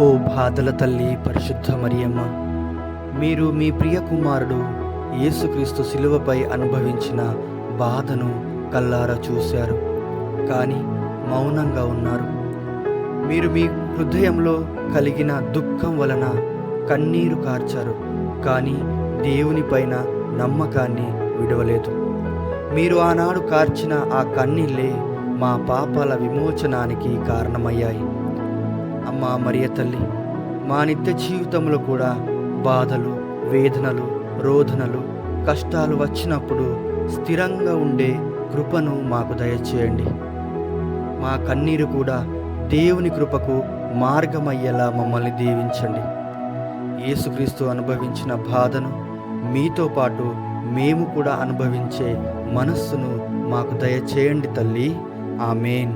ఓ బాధల తల్లి పరిశుద్ధ మరియమ్మ, మీరు మీ ప్రియ కుమారుడు యేసుక్రీస్తు శిలువపై అనుభవించిన బాధను కల్లారా చూశారు, కానీ మౌనంగా ఉన్నారు. మీరు మీ హృదయంలో కలిగిన దుఃఖం వలన కన్నీరు కార్చారు, కానీ దేవునిపైన నమ్మకాన్ని విడవలేదు. మీరు ఆనాడు కార్చిన ఆ కన్నీళ్ళే మా పాపాల విమోచనానికి కారణమయ్యాయి. అమ్మా మరియ తల్లి, మా నిత్య జీవితంలో కూడా బాధలు, వేదనలు, రోదనలు, కష్టాలు వచ్చినప్పుడు స్థిరంగా ఉండే కృపను మాకు దయచేయండి. మా కన్నీరు కూడా దేవుని కృపకు మార్గమయ్యేలా మమ్మల్ని దీవించండి. యేసుక్రీస్తు అనుభవించిన బాధను మీతో పాటు మేము కూడా అనుభవించే మనస్సును మాకు దయచేయండి తల్లి. ఆమేన్.